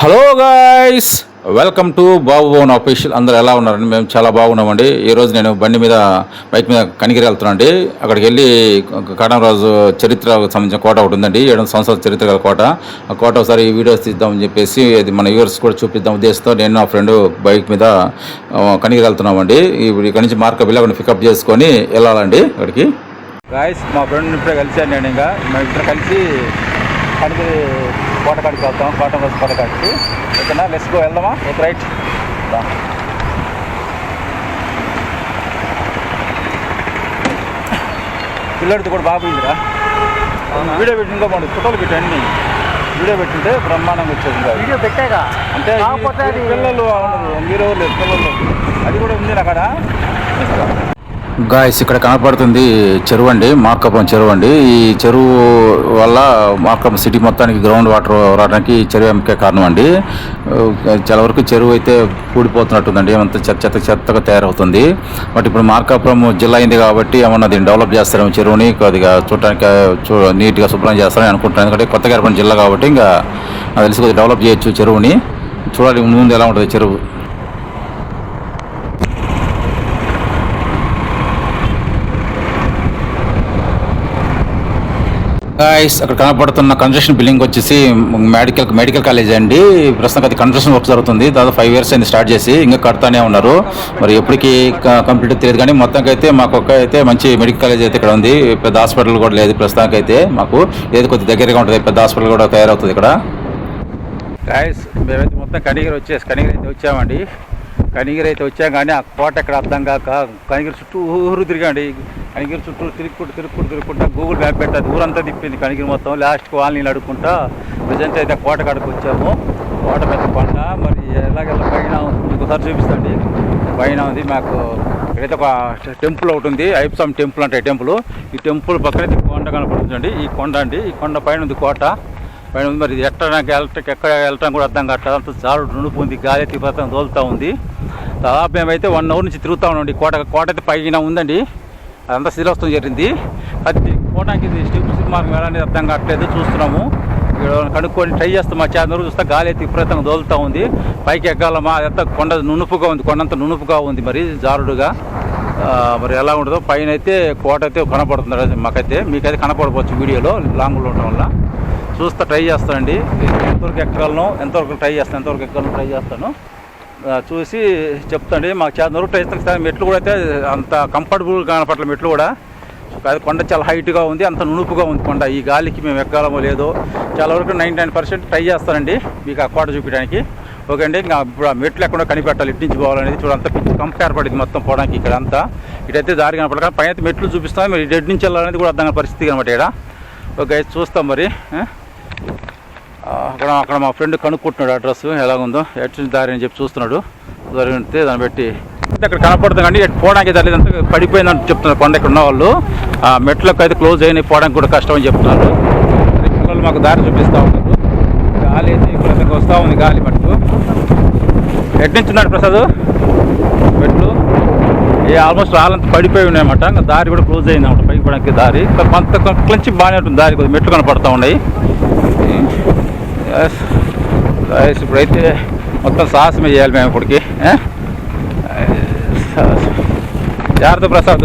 Hello guys, welcome to Babu Bhavan official. అందరూ ఎలా ఉన్నారండి? మేము చాలా బాగున్నామండి. ఈరోజు నేను బైక్ మీద కనిగిరి వెళ్తున్నాను అండి. అక్కడికి వెళ్ళి కాటమరాజు చరిత్రకు సంబంధించిన కోట ఒకటి ఉందండి. 700 సంవత్సరాల చరిత్ర గల కోట. ఆ కోట ఒకసారి వీడియోస్ తీద్దామని చెప్పేసి అది మన వ్యూవర్స్ కూడా చూపిద్దాం ఉద్దేశంతో నేను నా ఫ్రెండ్ బైక్ మీద కనిగిరి వెళ్తున్నామండి. ఇప్పుడు ఇక్కడ నుంచి మార్కప్ వెళ్ళి పికప్ చేసుకొని వెళ్ళాలండి అక్కడికి. గాయ్స్, మా ఫ్రెండ్ ఇప్పుడే కలిసాను నేను. ఇంకా మేము ఇద్దరు కలిసి కనిగిరి కోట కాడికి వెళ్తాం. కాటమరాజు కోట కాడికి ఓకేనా? లెట్స్ గో, వెళ్దామా? Okay, right. పిల్లడిది కూడా బాగుందిరా. వీడియో పెట్టి ఇంకా బాగుంది. ఫోటోలు పెట్టి అన్ని వీడియో పెట్టింటే బ్రహ్మాండంగా వచ్చేది. వీడియో పెట్టాగా అంటే పిల్లలు మీరు లేదు పిల్లలు అది కూడా ఉంది అక్కడ. గాయస్, ఇక్కడ కనపడుతుంది చెరువు అండి, మార్కాపురం చెరువు అండి. ఈ చెరువు వల్ల మార్కాపురం సిటీ మొత్తానికి గ్రౌండ్ వాటర్ రావడానికి చెరువు ముఖ్య కారణం అండి. చాలా వరకు చెరువు అయితే కూడిపోతున్నట్టుందండి, అంత చెత్తగా తయారవుతుంది. బట్ ఇప్పుడు మార్కాపురం జిల్లా అయింది కాబట్టి ఏమన్నా దీన్ని డెవలప్ చేస్తారేమో, చెరువుని కొద్దిగా చూడటానికి నీట్గా శుభ్రం చేస్తారని అనుకుంటున్నాను. ఎందుకంటే కొత్తగా ఏర్పడిన జిల్లా కాబట్టి ఇంకా నాకు తెలిసి కొద్దిగా డెవలప్ చేయొచ్చు చెరువుని. చూడాలి ముందు ఎలా ఉంటుంది చెరువు. అక్కడ కనపడుతున్న కన్స్ట్రక్షన్ బిల్డింగ్ వచ్చేసి మెడికల్ కాలేజ్ అండి. ప్రస్తుతం అది కన్స్ట్రక్షన్ వర్క్ జరుగుతుంది. దాదాపు 5 years అయింది స్టార్ట్ చేసి, ఇంకా కడతానే ఉన్నారు. మరి ఎప్పటికీ కంప్లీట్ తెలియదు కానీ మొత్తానికైతే మాకు అయితే మంచి మెడికల్ కాలేజ్ అయితే ఇక్కడ ఉంది. పెద్ద హాస్పిటల్ కూడా లేదు ప్రస్తుతానికి అయితే. మాకు ఏది కొద్ది దగ్గరగా ఉంటుంది, పెద్ద హాస్పిటల్ కూడా తయారవుతుంది ఇక్కడ. గాయస్, మేమైతే మొత్తం కనిగిరి అయితే వచ్చామండి. కనిగిరి అయితే వచ్చాం కానీ ఆ కోట ఎక్కడ అర్థం కాక కనిగిరి చుట్టూరు తిరిగాండి. కనిగిరి చుట్టూ తిరుగుకుంటా గూగుల్ మ్యాప్ పెట్టాలి, ఊరంతా తిప్పింది కనిగిరి మొత్తం. లాస్ట్ కాలనీలు అడుక్కుంటా ప్రజెంట్ అయితే కోట కాడకు వచ్చాము. కోట పెద్ద కొండ. మరి ఎలాగెలా పైన మీకు ఒకసారి చూపిస్తాండి. పైన ఉంది మాకు ఇక్కడైతే ఒక టెంపుల్ ఒకటి ఉంది, ఐప్సామ్ టెంపుల్ అంటే టెంపుల్. ఈ టెంపుల్ పక్కన కొండ కనపడుతుందండి. ఈ కొండ అండి, ఈ కొండ పైన ఉంది కోట పైన ఉంది. మరి ఎక్కడ వెళ్ళటం కూడా అర్థం కావట్లేదు, అంత చాలా నునుపు ఉంది, గాలి తీవ్రతం తోలుతూ ఉంది. దాదాపు మేమైతే 1 hour నుంచి తిరుగుతూ ఉన్నాండి. కోట అయితే పైన ఉందండి, అదంతా శిథిలవస్థం జరిగింది. అది కోటానికి స్టెప్స్ మార్గం వెళ్ళాలని అర్థం కావట్లేదు, చూస్తున్నాము. కనుక్కొని ట్రై చేస్తాం. మా చేతులు చూస్తే గాలి అయితే విపరీతంగా దోలుతూ ఉంది. పైకి ఎక్కాలమా, అదంతా కొండ నునుపుగా ఉంది, కొండంతా నునుపుగా ఉంది, మరి జారుడుగా. మరి ఎలా ఉండదో పైన అయితే కోట అయితే కనపడుతుంది మాకైతే. మీకైతే కనపడవచ్చు వీడియోలో లాంగ్లో ఉండటం వల్ల. చూస్తా ట్రై చేస్తానండి, ఎంతవరకు ఎక్కగలను, ఎంతవరకు ట్రై చేస్తాను చూసి చెప్తాండి. మాకు చాలా వరకు ట్రై చేస్తాను. మెట్లు కూడా అయితే అంత కంఫర్టబుల్ కనపట్ల మెట్లు కూడా. అది కొండ చాలా హైట్గా ఉంది, అంత నునుపుగా ఉంది కొండ. ఈ గాలికి మేము ఎక్కాలమో లేదో చాలా వరకు 99% ట్రై చేస్తానండి మీకు ఆ కోట చూపించడానికి. ఓకే అండి, ఇంకా ఇప్పుడు ఆ మెట్లు ఎక్కడో కనిపెట్టాలి, ఇటు నుంచి పోవాలనేది. చూడంతా కంపేర్ పడింది మొత్తం పోవడానికి. ఇక్కడ అంతా ఇటైతే దారి కనపడక పైన అయితే మెట్లు చూపిస్తాం. మరి ఇటు నుంచి వెళ్ళాలనేది కూడా అర్థం కాని పరిస్థితి అనమాట ఇక్కడ. ఓకే, చూస్తాం మరి. అక్కడ మా ఫ్రెండ్ కనుక్కుంటున్నాడు అడ్రస్ ఎలాగుందో, ఎటు దారి అని చెప్పి చూస్తున్నాడు. జరిగితే దాన్ని బట్టి అక్కడ కనపడుతుంది కానీ పోవడానికి దారిదంతా పడిపోయిందని చెప్తున్నారు కొండ ఇక్కడ ఉన్న వాళ్ళు. ఆ మెట్లకు అయితే క్లోజ్ అయినాయి, పోవడానికి కూడా కష్టం అని చెప్తున్నారు. పిల్లలు మాకు దారి చూపిస్తూ ఉన్నారు. గాలి అయితే ఇక్కడ వస్తూ ఉంది, గాలి మట్టుకు. ఎటు నుంచి ఉన్నాడు ప్రసాద్ మెట్లు? ఆల్మోస్ట్ రాళ్ళంతా పడిపోయి ఉన్నాయన్నమాట. ఇంకా దారి కూడా క్లోజ్ అయింది అన్నమాట పైకి పోవడానికి దారి. కొంత నుంచి బాగానే ఉంటుంది దారి, కొద్దిగా మెట్లు కనపడుతూ ఉన్నాయి. ఇప్పుడైతే మొత్తం సాహసమే చేయాలి మేము ఇప్పటికి. జాగ్రత్త ప్రసాద్,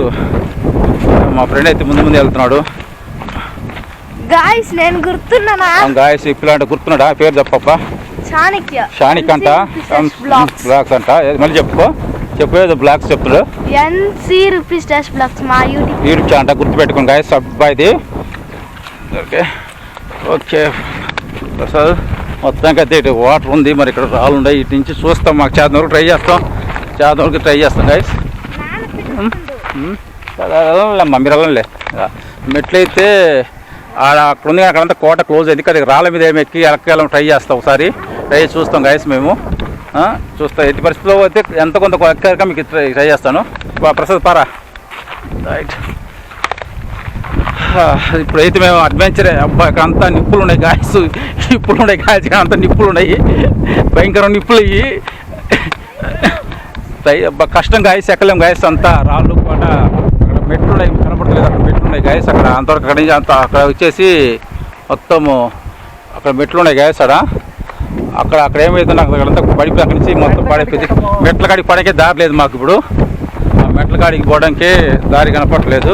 మా ఫ్రెండ్ అయితే ముందు వెళ్తున్నాడు. గాయస్, నేను గుర్తున్నానా? గాయస్, ఇప్పుడంటే గుర్తున్నాడా? పేరు చెప్పప్ప. షానిక్ అంట, బ్లాగ్స్ అంట. మళ్ళీ చెప్పు ఏదో బ్లాగ్స్ చెప్తున్నాడు. NC Rupees Dash Vlogs మా యూట్యూబ్ ఛానల్ అంట, గుర్తుపెట్టుకోండి గాయస్. అబ్బాయిది. ఓకే ఓకే ప్రసాద్, మొత్తానికి అయితే ఇటు వాటర్ ఉంది, మరి ఇక్కడ రాళ్ళు ఉన్నాయి. ఇటు నుంచి చూస్తాం, మాకు చేతన వరకు ట్రై చేస్తాం గాయస్. మీరు వెళ్ళంలే. మెట్లు అయితే అక్కడ ఉంది, అక్కడంతా కోట క్లోజ్ అయింది. అది రాళ్ళ మీద ఏమి ఎక్కి ఎక్కాలని ట్రై చేస్తాం, ఒకసారి ట్రై చూస్తాం గాయస్. మేము చూస్తాం ఎట్టి పరిస్థితిలో అయితే ఎంత కొంత ఎక్కాక మీకు ట్రై చేస్తాను. ప్రసాద్ పారా. రైట్, ఇప్పుడైతే మేము అడ్వెంచర్. అబ్బా, ఇక్కడ అంతా నిప్పులు ఉన్నాయి గాయస్, ఇక్కడ అంతా నిప్పులు ఉన్నాయి, భయంకర నిప్పులు అయ్యి. కష్టం గాయస్, ఎక్కలేం గాయస్. అంతా రాళ్ళు కోట. అక్కడ మెట్లు ఉన్నాయి, కనపడలేదు. అక్కడ మెట్లు ఉన్నాయి గాయస్. అక్కడ అంతవరకు అక్కడ వచ్చేసి మొత్తము అక్కడ మెట్లు ఉన్నాయి గాయస్. అక్కడ ఏమైతే నాకు అక్కడంతా పడిపోయి అక్కడి నుంచి మొత్తం పడిపోయింది. మెట్ల కాడికి పడకే దారి లేదు మాకు ఇప్పుడు. ఆ మెట్ల కాడికి పోవడానికి దారి కనపడలేదు.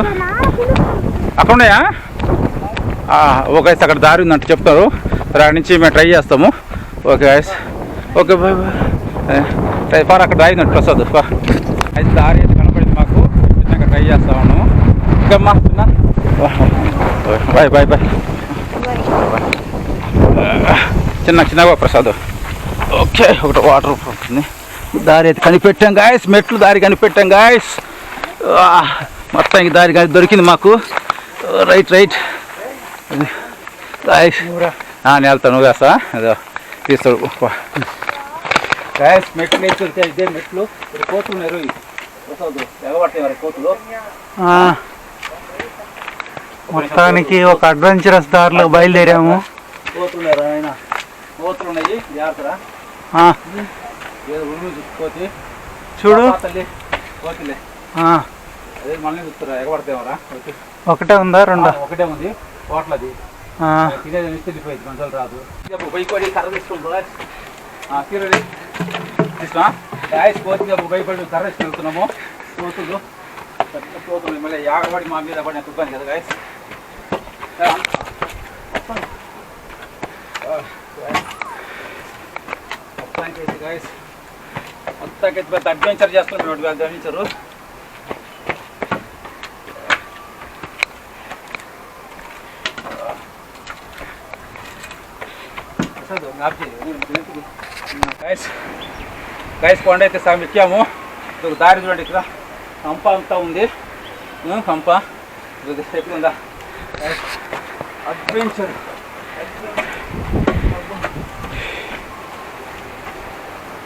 అక్కడ ఉన్నాయా? ఓకే గైస్, అక్కడ దారి ఉందంటే చెప్తారు. అక్కడి నుంచి మేము ట్రై చేస్తాము. Okay guys, okay bye bye. ఫార్ అక్కడ దారి ఉందంటే ప్రసాద్ అయితే దారి అయితే కనపడింది మాకు. చిన్నగా ట్రై చేస్తా ఉన్నాము. ఇంకమ్మా చిన్న బాయ్ బాయ్ బాయ్. చిన్నగా ప్రసాద్. ఓకే, ఒకటి వాటర్ ఉంటుంది. దారి అయితే కనిపెట్టాం గాయస్, మెట్లు దారి కనిపెట్టాం గాయస్. మొత్తం ఇంక దారి కానీ దొరికింది మాకు. రైట్ గాయస్, నేను వెళ్తాను. నువ్వు వేస్తా అదో తీస్తాడు గాయస్. మెట్లు ఇదే మెట్లు. కోతులు ఉన్నారు, ఎగబడతాయి కోతులు. మొత్తానికి ఒక అడ్వెంచరస్ దారిలో బయలుదేరాము. కోతులు ఉన్నారు ఆయన, కోతులు ఉన్నాయి జాగ్రత్త. కోతి చూడు, కోతులే అదే మళ్ళీ చూస్తారా, ఎగబడతామరా. ఒకటే ఉందా రెండా? ఒకటే ఉంది కోట్లది. తినేది వెళ్ళిపోయింది, మంటలు రాదు. భయపడి కర్ర తీసుకుంటాం తీసుకున్నా గాయస్. కోతి భయపడి కర్ర తీసుకుని వెళ్తున్నాము. కోతులు మళ్ళీ యాగబడి మా మీద పడిన తుబ్బాను కదా గాయస్. మొత్తానికి గాయస్, మొత్తానికి పెద్ద అడ్వెంచర్ చేస్తున్నాం. Adventure guys. కొండ అయితే సగం ఎక్కాము. ఒక దారి చూడండి, ఇక్కడ కంప అంతా ఉంది. కంప ఎప్పుడు ఉందా అడ్వెంచర్.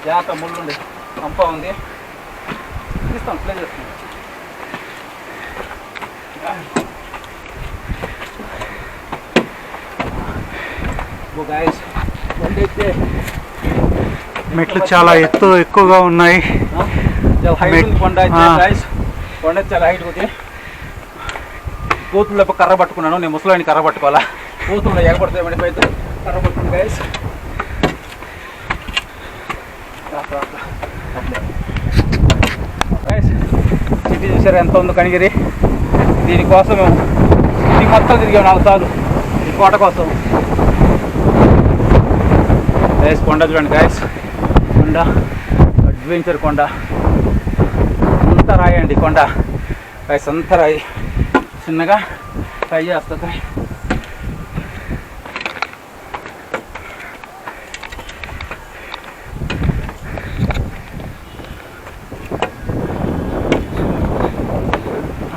జాత ముళ్ళుండి కంప ఉంది. తీస్తాం, ప్లే చేస్తాం. గాయస్ కొండ అయితే మెట్లు చాలా ఎక్కువగా ఉన్నాయి. చాలా హైట్ ఉంది కొండ అయితే గాయస్. కొండ చాలా హైట్ ఉంది. కోతుల్లో కర్ర పట్టుకున్నాను నేను. ముసలాన్ని కర్ర పట్టుకోవాలా, కోతుల్లో ఎగబడతాయి పడిపోయి కర్ర పట్టుకుని గాయస్. సిటీ చూసారా ఎంత ఉందో కనిగిరి. దీనికోసం మేము ఇది మొత్తం తిరిగాము 4 సార్లు ఈ కోట కోసం. గాయస్ కొండ చూడండి గాయస్, కొండ అడ్వెంచర్ కొండ. అంతా రాయండి కొండ గాయస్, అంతా రాయి. చిన్నగా ట్రై చేస్తుంది.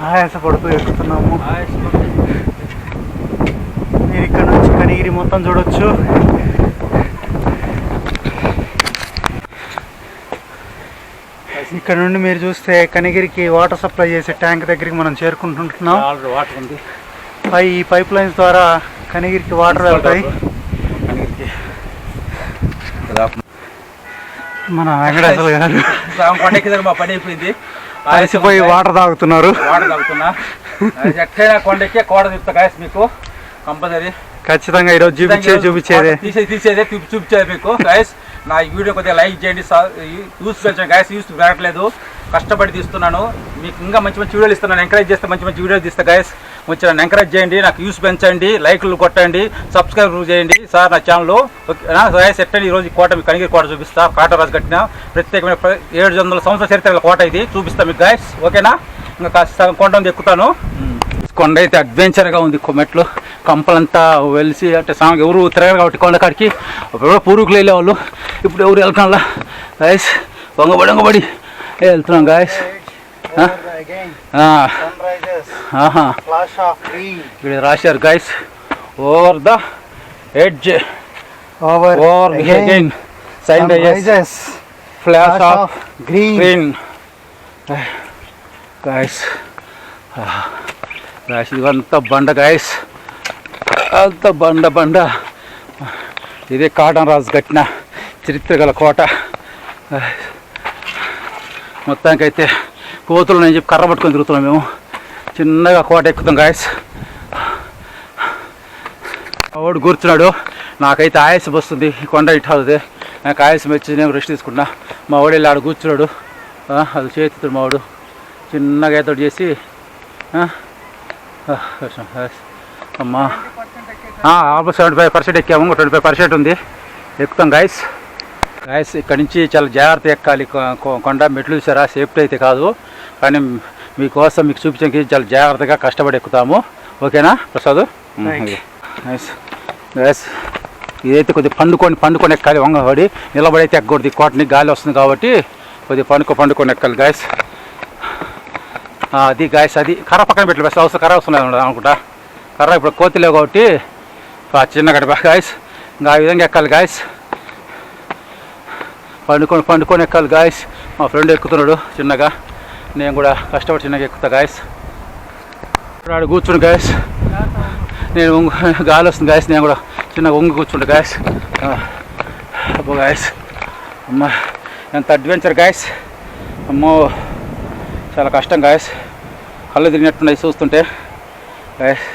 ఆయాసపడుతూ ఎక్కుతున్నాము. మీరు ఇక్కడ నుంచి కనిగిరి మొత్తం చూడొచ్చు. ఇక్కడ నుండి మీరు చూస్తే కనిగిరికి వాటర్ సప్లై చేసే ట్యాంక్ దగ్గరికి మనం చేరుకుంటున్నాం. వాటర్ ఉంది. ఈ పైప్ లైన్స్ ద్వారా కనిగిరికి వాటర్ వెళ్తాయి. మన వెంకటేశ్వర గారు కొండకి మా పని అయిపోయింది. అలసిపోయి వాటర్ తాగుతున్నారు. వాటర్ తాగుతున్నా. ఎక్కడైనా కొండెక్కి కోడ చెప్తా గాయస్ మీకు కంపల్సరీ. ఖచ్చితంగా ఈరోజు చూపించేది చూపించేది మీకు గాయస్. నా వీడియో కొద్దిగా లైక్ చేయండి, యూస్ పెంచండి గాయస్. యూస్ పెరగట్లేదు, కష్టపడి తీస్తున్నాను. మీకు ఇంకా మంచి వీడియోలు ఇస్తున్నాను. ఎంకరేజ్ చేస్తే మంచి వీడియోలు తీస్తా గాయస్. కొంచెం నన్ను ఎంకరేజ్ చేయండి, నాకు యూస్ పెంచండి, లైక్లు కొట్టండి, సబ్స్క్రైబ్ చేయండి సార్ నా ఛానల్లో. ఓకేనా గాయస్? ఎట్టండి ఈరోజు కోట మీకు కనిగిరి కోట చూపిస్తా. కాటరాజు కట్టిన ప్రత్యేకమైన 700 సంవత్సరాల చరిత్ర కోట ఇది చూపిస్తా మీకు గాయస్. ఓకేనా? ఇంకా కాస్త కొండ ఎక్కుతాను. కొండ అయితే అడ్వెంచర్గా ఉంది. మెట్లు కంపలంతా వెలిసి అంటే ఎవరు తిరగరు కాబట్టి కొండ కాడికి ఎవరో పూర్వీకులు వెళ్ళేవాళ్ళు. ఇప్పుడు ఎవరు వెళ్తున్నా గాయస్, వంగబడి వెళ్తున్నాం గాయస్. ఇక్కడ రాశారు guys, over the edge over again sun rises flash of green guys. Guys ఇదంతా బండ గాయస్, అంత బండ. ఇదే కాటన్ రాజు కట్టిన చరిత్ర గల కోట. మొత్తానికైతే కోతులు నేను చెప్పి కర్ర పట్టుకొని తిరుగుతున్నాం మేము. చిన్నగా కోట ఎక్కుతాం గాయస్. వాడు కూర్చున్నాడు, నాకైతే ఆయాసం వస్తుంది, కొండ ఇటు అవుతుంది. నాకు ఆయాసం వచ్చి నేను రెస్ట్ తీసుకున్నా. మా వాడు వెళ్ళి ఆడ కూర్చున్నాడు, అది చేతుడు మా వాడు చిన్నగా ఏదో చేసి అమ్మా 75% ఎక్కాము, 25% ఉంది, ఎక్కుతాం గాయస్. ఇక్కడి నుంచి చాలా జాగ్రత్త ఎక్కాలి కొండ. మెట్లు చూసారా, సేఫ్టీ అయితే కాదు, కానీ మీకోసం మీకు చూపించడానికి చాలా జాగ్రత్తగా కష్టపడి ఎక్కుతాము. ఓకేనా ప్రసాద్? గ్యాస్ ఇదైతే కొద్దిగా పండుకొని ఎక్కాలి. వంగబడి నిలబడైతే ఎక్కకూడదు, కోటని గాలి వస్తుంది కాబట్టి కొద్దిగా పండుకొని ఎక్కాలి గాయస్. అది గాయస్, అది కర్ర పక్కన పెట్టలేదు, బస్ అవసరం కర్ర వస్తున్నాయి అనుకుంటా. కర్ర ఇప్పుడు కోతిలేవు కాబట్టి చిన్న గడ్డ గాయస్. ఇంకా ఆ విధంగా ఎక్కాలి గాయస్, పండుకొని ఎక్కాలి గాయస్. మా ఫ్రెండ్ ఎక్కుతున్నాడు చిన్నగా, నేను కూడా కష్టపడి చిన్నగా ఎక్కుతా గాయస్. ఇప్పుడు ఆడ కూర్చుని గాయస్, నేను గాలి వస్తుంది గాయస్, నేను కూడా చిన్నగా వంగి కూర్చుంటా గాయస్. అబ్బో గాయస్, అమ్మ ఎంత అడ్వెంచర్ గాయస్. అమ్మో చాలా కష్టం గాయస్, కళ్ళు తిరిగినట్టున్నాయి చూస్తుంటే గాయస్.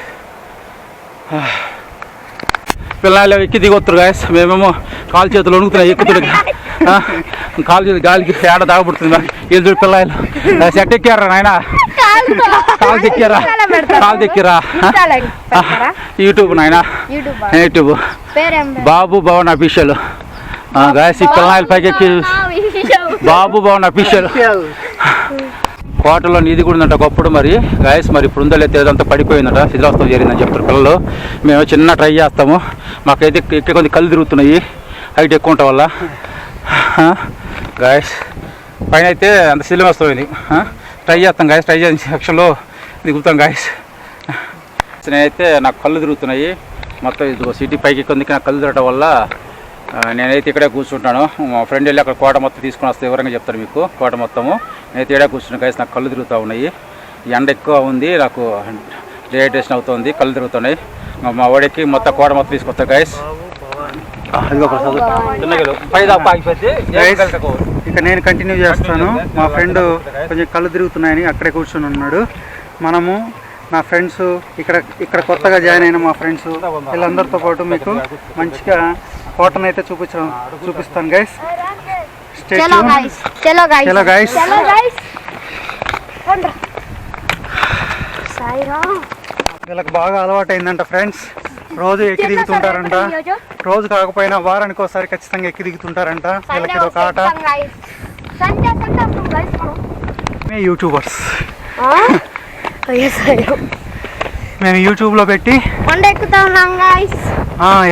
పిల్లలు ఎక్కి దిగొత్తురు గాయస్, మేమేమో కాలు చేతులు వణుకుతున్నాయి ఎక్కుతున్నాయి. కాలు చేతులు గాలికి ఏడ దాగబడుతుంది. వీళ్ళు పిల్లలు సెట్ ఎక్కారా నాయన, కాలు తెక్కారా యూట్యూబ్ నాయన, యూట్యూబ్ బాబు భవన్ అఫీషియల్ గాయస్. ఈ పిల్లలు పైకి ఎక్కి బాబు భవన్ అఫీషియల్. కోటలో నీది కూడా ఉందంట ఒకప్పుడు మరి గాయస్, మరి ఇప్పుడు ఉందో లేదు అంతా పడిపోయిందంట, శిథిలావస్థ జరిగిందని చెప్తారు పిల్లలు. మేము చిన్న ట్రై చేస్తాము, మాకైతే ఎక్కే కొద్ది కళ్ళు తిరుగుతున్నాయి హైట్ ఎక్కువ ఉండటం వల్ల గాయస్. పైన అయితే అంత శిథిలావస్థ ట్రై చేస్తాం గాయస్, ట్రై చేసిన సెక్షన్లో దిగుతాం గాయస్. నేనైతే నాకు కళ్ళు తిరుగుతున్నాయి మొత్తం, ఇది సిటీ పైకి ఎక్కి నాకు కళ్ళు తిరగడం వల్ల నేనైతే ఇక్కడే కూర్చుంటాను. మా ఫ్రెండ్ వెళ్ళి అక్కడ కోట మొత్తం తీసుకుని వస్తే వివరంగా చెప్తాను మీకు కోట మొత్తము. నేనైతే ఇక్కడే కూర్చున్నాను గాయస్, నాకు కళ్ళు తిరుగుతూ ఉన్నాయి. ఎండ ఎక్కువ ఉంది, నాకు డిహైడ్రేషన్ అవుతుంది, కళ్ళు తిరుగుతున్నాయి. మా వాడికి మొత్తం కోట మొత్తం తీసుకొస్తా గాయస్. ఇక నేను కంటిన్యూ చేస్తాను. మా ఫ్రెండ్ కొంచెం కళ్ళు తిరుగుతున్నాయని అక్కడే కూర్చొని ఉన్నాడు. మనము నా ఫ్రెండ్స్ ఇక్కడ కొత్తగా జాయిన్ అయిన మా ఫ్రెండ్స్ వీళ్ళందరితో పాటు మీకు మంచిగా కోటను అయితే చూపిస్తాను గైస్. వీళ్ళకి బాగా అలవాటు అయిందంట ఫ్రెండ్స్, రోజు ఎక్కి దిగుతుంటారంట. రోజు కాకపోయినా వారానికి ఒకసారి ఖచ్చితంగా ఎక్కి దిగుతుంటారంట. వీళ్ళకి ఒక ఆట. యూట్యూబర్స్ మేము యూట్యూబ్లో పెట్టి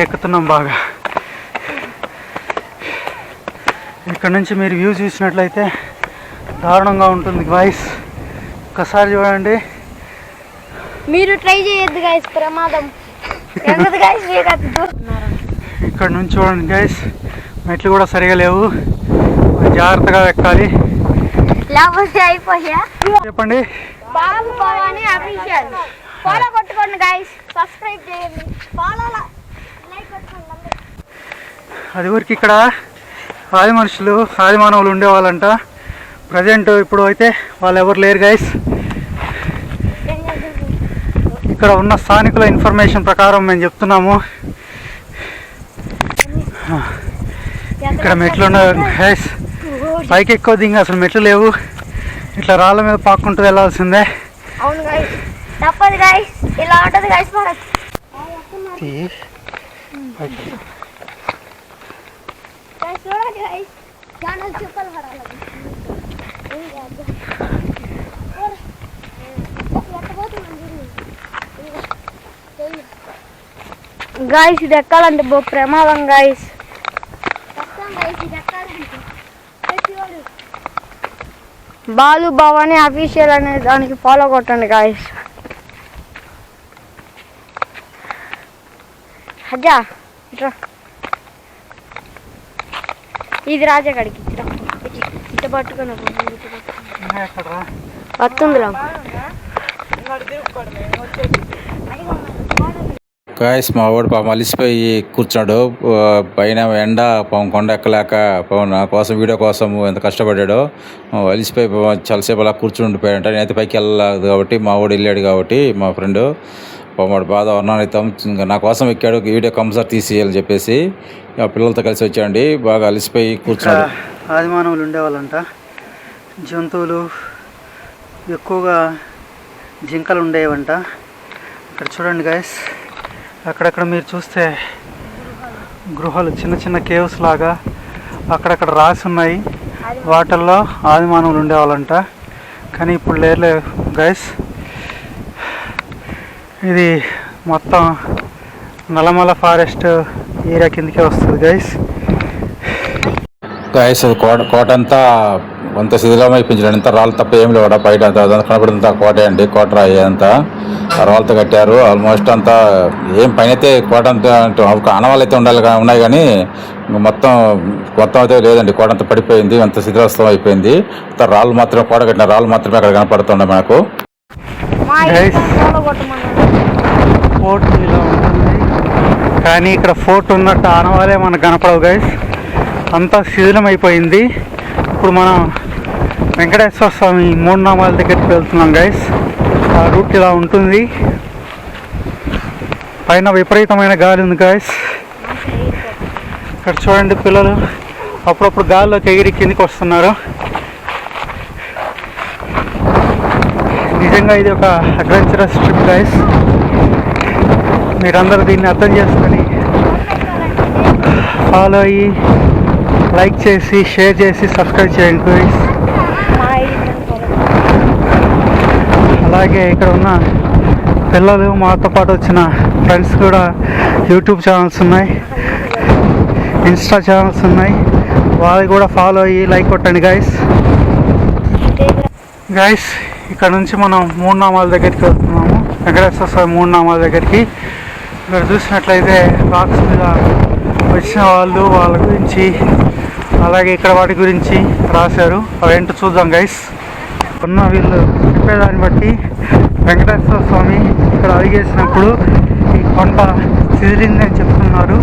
ఎక్కుతున్నాం బాగా. ఇక్కడ నుంచి మీరు వ్యూ చూసినట్లయితే దారుణంగా ఉంటుంది గాయస్. ఒక్కసారి చూడండి, మీరు ట్రై చేయొద్దు గాయస్, ప్రమాదం. ఇక్కడ నుంచి చూడండి గాయస్, మెట్లు కూడా సరిగా లేవు, జాగ్రత్తగా ఎక్కాలి. చెప్పండి. బాబు భవాని అఫీషియల్ ఫాలో కొట్టుకోండి గాయస్, సబ్స్క్రైబ్ చేయండి, ఫాలో లైక్ కొట్టుకోండి. అది వరకు ఇక్కడ ఆది మనుషులు ఆది మానవులు ఉండేవాళ్ళంట. ప్రజెంట్ ఇప్పుడు అయితే వాళ్ళు ఎవరు లేరు గైస్. ఇక్కడ ఉన్న స్థానికుల ఇన్ఫర్మేషన్ ప్రకారం మేము చెప్తున్నాము. ఇక్కడ మెట్లు ఉన్నాయి గైస్, పైకి ఎక్కువ దింగ అసలు మెట్లు లేవు, ఇట్లా రాళ్ళ మీద పాక్కుంటూ వెళ్ళాల్సిందే. అవును గైస్, తప్పదు గైస్, ఇలా ఉంటది గైస్ మనకి. గాయస్ ఇది ఎక్కాలంటే ప్రమాదం గాయస్. బాలు భవాని అఫీషియల్ అనే దానికి ఫాలో కొట్టండి గాయస్. అజ్జా ఇట్రా, ఇది రాజా గడికి ఇట్ట పట్టుకుని వస్తుందిరా. గాయస్ మా వాడు పాపం అలిసిపోయి కూర్చున్నాడు పైన, ఎండ పాపం కొండ ఎక్కలేక పాపం నా కోసం వీడియో కోసం ఎంత కష్టపడ్డాడో. అలిసిపోయి చాలాసేపు అలా కూర్చుని ఉండిపోయాడంట. నేనైతే పైకి వెళ్ళలేదు కాబట్టి మా వాడు వెళ్ళాడు కాబట్టి మా ఫ్రెండ్ వాడు బాధ వర్ణానితం. ఇంకా నా కోసం ఎక్కాడు, వీడియో కంపల్సరీ తీసేయాలని చెప్పేసి ఆ పిల్లలతో కలిసి వచ్చాండి. బాగా అలసిపోయి కూర్చున్నాడు. ఆదిమానవులు ఉండేవాళ్ళంట. జంతువులు ఎక్కువగా జింకలు ఉండేవంట. ఇక్కడ చూడండి గైస్, అక్కడక్కడ మీరు చూస్తే గృహాలు చిన్న చిన్న కేవ్స్ లాగా అక్కడక్కడ రాసి ఉన్నాయి. వాటిల్లో ఆదిమానవులు ఉండేవాళ్ళంట. కానీ ఇప్పుడు లేరు గైస్. ఇది మొత్తం నల్లమల ఫారెస్ట్ ఏరియా కిందకే వస్తుంది గైస్. అది కోట అంతా అంత శిథిలమైపోయించాడు. అంతా రాళ్ళు తప్ప ఏం లేవు. బయట కనపడిందంతా కోట అండి, కోట రాయి అంతా రాళ్ళతో కట్టారు. ఆల్మోస్ట్ అంతా ఏం పైన అయితే కోట అంతా ఆనవాళ్ళు అయితే ఉన్నాయి కానీ మొత్తం అయితే లేదండి. కోట అంతా పడిపోయింది, అంత శిథిలావస్థం అయిపోయింది. రాళ్ళు మాత్రమే, కోట కట్టిన రాళ్ళు మాత్రమే అక్కడ కనపడుతున్నాయి మనకు. ఫోర్ట్ ఇలా ఉంటుంది కానీ ఇక్కడ ఫోర్ట్ ఉన్నట్టు ఆనవాలే మనకు కనపడవు గైస్. అంతా శిథిలం అయిపోయింది. ఇప్పుడు మనం వెంకటేశ్వర స్వామి 3 నామాల దగ్గరికి వెళ్తున్నాం గైస్. ఆ రూట్ ఇలా ఉంటుంది. పైన విపరీతమైన గాలి ఉంది గైస్. ఇక్కడ చూడండి, పిల్లలు అప్పుడప్పుడు గాల్లోకి ఎగిరి కిందికి వస్తున్నారు. నిజంగా ఇది ఒక అడ్వెంచరస్ ట్రిప్ గైస్. మీరందరూ దీన్ని అర్థం చేసుకొని ఫాలో అయ్యి లైక్ చేసి షేర్ చేసి సబ్స్క్రైబ్ చేయండి గైస్. అలాగే ఇక్కడ ఉన్న పిల్లలు, మాతో పాటు వచ్చిన ఫ్రెండ్స్ కూడా యూట్యూబ్ ఛానల్స్ ఉన్నాయి, ఇన్స్టా ఛానల్స్ ఉన్నాయి. వాళ్ళు కూడా ఫాలో అయ్యి లైక్ కొట్టండి గైస్. గైస్ ఇక్కడ నుంచి మనం 3 నామాల దగ్గరికి వెళ్తున్నాము. వెంకటేశ్వర స్వామి 3 నామాల దగ్గరికి. ఇక్కడ చూసినట్లయితే రాక్స్ మీద వచ్చిన వాళ్ళ గురించి, అలాగే ఇక్కడ వాటి గురించి రాశారు. అవేంటో చూద్దాం గైస్. ఉన్న వీళ్ళు చెప్పేదాన్ని బట్టి వెంకటేశ్వర స్వామి ఇక్కడ అడిగేసినప్పుడు ఈ కొండ శిథిలిందని చెప్తున్నారు.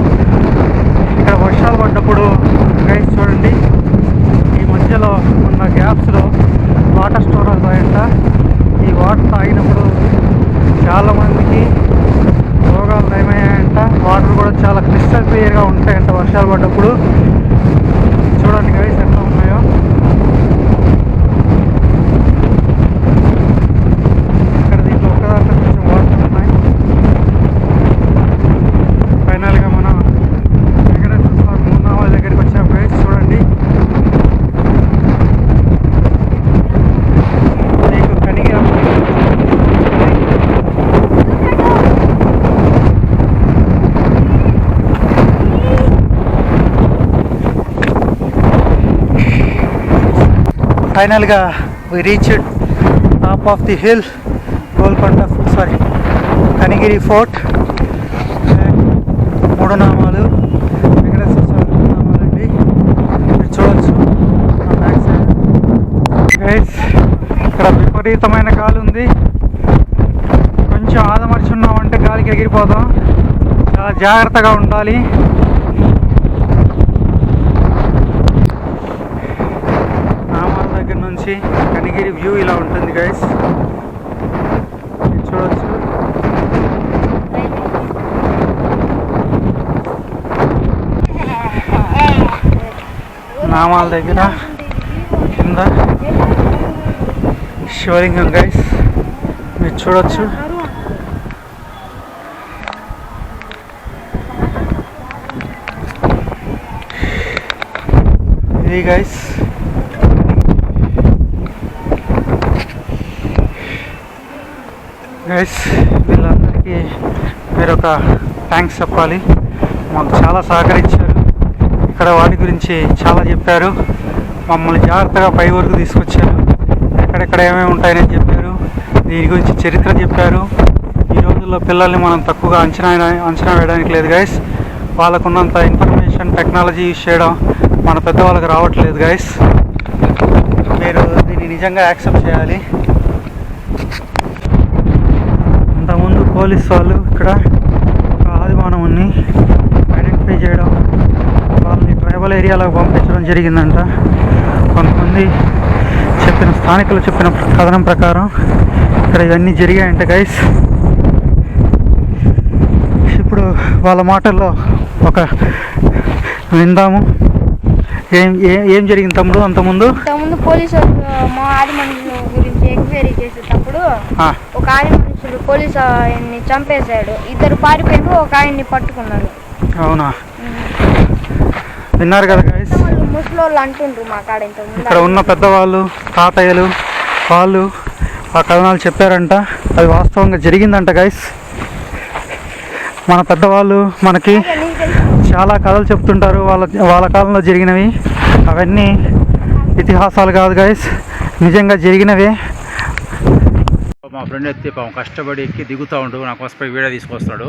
ఇక్కడ వర్షాలు పడ్డప్పుడు గైస్ చూడండి, ఈ మధ్యలో ఉన్న గ్యాప్స్లో వాటర్ స్టోర్ అవుతాయంట. ఈ వాటర్ తాగినప్పుడు చాలామందికి రోగాలు నయమయ్యాయంట. వాటర్ కూడా చాలా క్రిస్టల్ క్లియర్గా ఉంటాయంట వర్షాలు పడ్డప్పుడు. చూడండి గైస్ ఎట్లా ఉన్నాయో. ఇక్కడ దీంట్లో ఒక్కదాంట్లో కొంచెం వాటర్ ఉన్నాయి. ఫైనల్గా మనం వెంకటేశ్వర స్వామి 3 నామాల దగ్గరికి వచ్చాం గైస్. చూడండి, మీకు కనిగిరి ఫైనల్గా we reached top of the hill, Kanigiri fort. 3 నామాలు వెంకటేశ్వర స్వామి 3 నామాలండి. మీరు చూడవచ్చు నా బ్యాక్ సైడ్ గైస్. ఇక్కడ విపరీతమైన గాలి ఉంది. కొంచెం ఆదమర్చున్నామంటే గాలికి ఎగిరిపోతాం. చాలా జాగ్రత్తగా ఉండాలి. దగ్గర నుంచి కనిగిరి వ్యూ ఇలా ఉంటుంది గైస్. చూడవచ్చు. నామాల దగ్గర కింద శివలింగం గైస్, మీరు చూడవచ్చు. ఇది గైస్ వీళ్ళందరికీ మీరు ఒక థ్యాంక్స్ చెప్పాలి. మాకు చాలా సహకరించారు. ఇక్కడ వాటి గురించి చాలా చెప్పారు. మమ్మల్ని జాగ్రత్తగా పై వరకు తీసుకొచ్చారు. ఎక్కడెక్కడ ఏమేమి ఉంటాయని చెప్పారు. దీని గురించి చరిత్ర చెప్పారు. ఈ రోజుల్లో పిల్లల్ని మనం తక్కువగా అంచనా వేయడానికి లేదు గైస్. వాళ్ళకున్నంత ఇన్ఫర్మేషన్ టెక్నాలజీ యూజ్ చేయడం మన పెద్దవాళ్ళకి రావట్లేదు గైస్. మీరు దీన్ని నిజంగా యాక్సెప్ట్ చేయాలి. అంతకుముందు పోలీస్ వాళ్ళు ఇక్కడ ఒక ఆదిమానవుని ఐడెంటిఫై చేయడం, వాళ్ళని ట్రైబల్ ఏరియాలోకి పంపించడం జరిగిందంట. కొంతమంది స్థానికులు చెప్పిన కథనం ప్రకారం ఇక్కడ ఇవన్నీ జరిగాయంట గైస్. ఇప్పుడు వాళ్ళ మాటల్లో ఒక విందాము. ఏం జరిగింది తమ్ముడు అంతకుముందు? పోలీసు మా ఆది మనుషుల గురించి ఎంక్వైరీ చేసేటప్పుడు ఒక ఆది మనుషులు పోలీసు ఆయన్ని చంపేశాడు. 2 పారిపోయారు, ఒక ఆయన్ని పట్టుకున్నారు. అవునా? విన్నారు కదా గైస్, ముసలోళ్ళు అంటుండ్రు మా కాడ ఇక్కడ ఉన్న పెద్దవాళ్ళు, తాతయ్యలు వాళ్ళు ఆ కథనాలు చెప్పారంట. అది వాస్తవంగా జరిగిందంట గైస్. మన పెద్దవాళ్ళు మనకి చాలా కథలు చెప్తుంటారు, వాళ్ళ కాలంలో జరిగినవి. అవన్నీ ఇతిహాసాలు కాదు గైస్, నిజంగా జరిగినవే. మా ఫ్రెండ్ ఎత్తి పాపం కష్టపడి ఎక్కి దిగుతూ ఉండు, నా కోసం పై వీడియో తీసుకొస్తున్నాడు.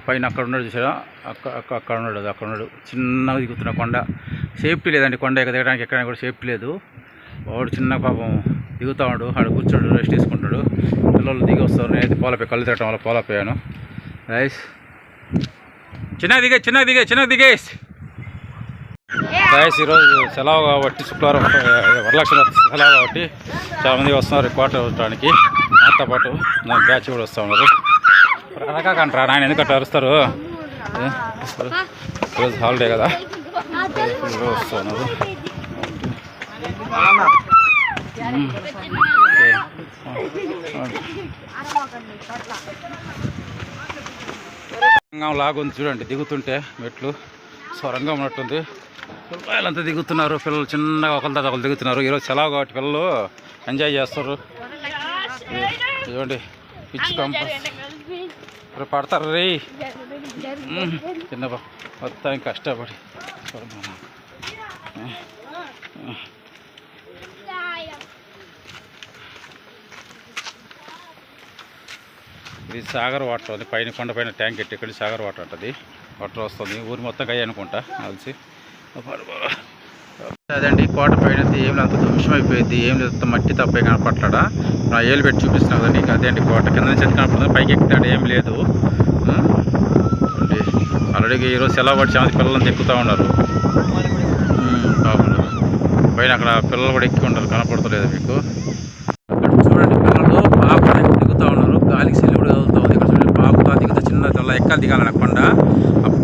పైన అక్కడ ఉన్నాడు చూసారా, అక్కడ ఉన్నాడు చిన్నగా దిగుతున్న కొండ. సేఫ్టీ లేదండి, కొండ దిగడానికి ఎక్కడానికి కూడా సేఫ్టీ లేదు. వాడు చిన్న పాపం దిగుతూ ఉండు, ఆడు కూర్చోడు, రెస్ట్ తీసుకుంటాడు. పిల్లలు దిగి వస్తారు. నేనైతే పోలపోయి కళ్ళు తిరగటం వల్ల పోలపోయాను గైస్. చిన్నగా దిగే గైస్. ఈరోజు సెలవు కాబట్టి, శుక్రవారం వరలక్ష్మి సెలవు కాబట్టి చాలామంది వస్తున్నారు కోట చూడటానికి. నాతో పాటు నా బ్యాచ్ కూడా వస్తూ ఉన్నారు. అనకాకంటారా నాయన, ఎందుకంటే అరుస్తారు. ఈరోజు హాలిడే కదా, వస్తూ ఉన్నారు. లాగుంది చూడండి, దిగుతుంటే మెట్లు స్వరంగా ఉన్నట్టుంది. పిల్లలంతా దిగుతున్నారు, పిల్లలు చిన్నగా ఒకరు దిగుతున్నారు. ఈరోజు సెలవు కాబట్టి పిల్లలు ఎంజాయ్ చేస్తారు. చూడండి పిచ్ కంప పడతారు రే చిన్న మొత్తానికి కష్టపడి. ఇది సాగర్ వాటర్, అది పైన కొండ పైన ట్యాంక్ ఎట్టి, ఇక్కడ సాగర్ వాటర్ ఉంటుంది. వాటర్ వస్తుంది, ఊరి మొత్తం కయ్యి అనుకుంటా కలిసి. అదండి కోట పైన ఏం లేదు, అంత ధ్వంసం అయిపోయింది. ఏం లేదు, మట్టి తప్పే కనపట్లాడా. నా ఏళ్ళు పెట్టి చూపిస్తున్నాను కదండి. ఇంకా అదే అండి కోట కింద నుంచి కనపడుతుంది, పైకి ఎక్కితే ఏం లేదు. ఆల్రెడీ ఈరోజు సెలవు పడి చాలా పిల్లలను ఎక్కుతూ ఉన్నారు. పైన అక్కడ పిల్లలు కూడా ఎక్కువ ఉంటారు, కనపడతలేదు మీకు. చూడండి పిల్లలు పాప దిగుతూ ఉన్నారు, గాలికి సెల్లి కూడా కదులుతూ ఉంది. ఇక్కడ చూడండి పాపుతా దిగుతా, చిన్న తెల్ల ఎక్కలు దిగాలి కొండ.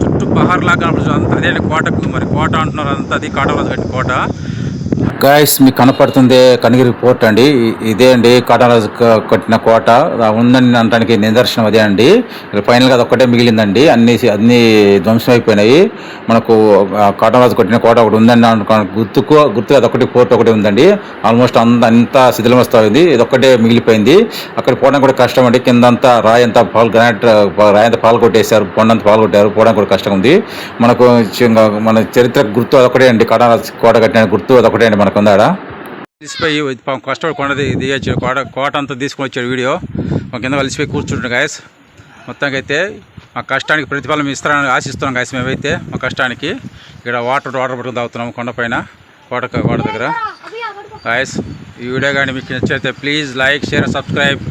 చుట్టూ పహార్లాగా కనపడుతుంది అంత. అదే కోటకు మరి కోట అంటున్నారు, అంతా అది కాటరాజు కట్టిన కోట. గాయస్ మీకు కనపడుతుంది కనగిరి పోర్ట్ అండి. ఇదే అండి కాటరాజు కట్టిన కోట ఉందని అనడానికి నిదర్శనం అదే అండి. ఫైనల్గా అది ఒక్కటే మిగిలిందండి, అన్ని ధ్వంసం అయిపోయినాయి. మనకు కాటరాజు కట్టిన కోట ఒకటి ఉందని గుర్తుగా అదొకటి పోర్ట్ ఒకటి ఉందండి. ఆల్మోస్ట్ అంతా శిథిలమస్తమైంది, ఇది ఒక్కటే మిగిలిపోయింది. అక్కడ పోవడానికి కూడా కష్టం అండి, కిందంతా రాయంతా రాయంతా పాలు కొట్టేశారు, కొండంతా పాలు కొట్టారు, పోవడానికి కూడా కష్టం ఉంది. మనకు మన చరిత్ర గుర్తు అదొకటే అండి, కాటరాజు కోట కట్టిన గుర్తు అదొకటే అండి మనకు ఉందాడా. తీసిపోయి కష్టపడి కొండ దిగచ్చు, కోట అంతా తీసుకొని వచ్చాడు వీడియో. కింద కలిసిపోయి కూర్చుంటాం గాయస్. మొత్తానికి అయితే మా కష్టానికి ప్రతిఫలం ఇస్తారని ఆశిస్తున్నాం గాయస్. మేమైతే మా కష్టానికి ఇక్కడ వాటర్ పట్టుకుని తాగుతున్నాము కొండపైన కోట దగ్గర గాయస్. ఈ వీడియో కానీ మీకు నచ్చితే please like, share, subscribe.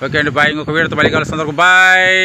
Okay అండి, బాయ్. ఇంకొక వీడియోతో మళ్ళీ కలుస్తున్నారు. బాయ్.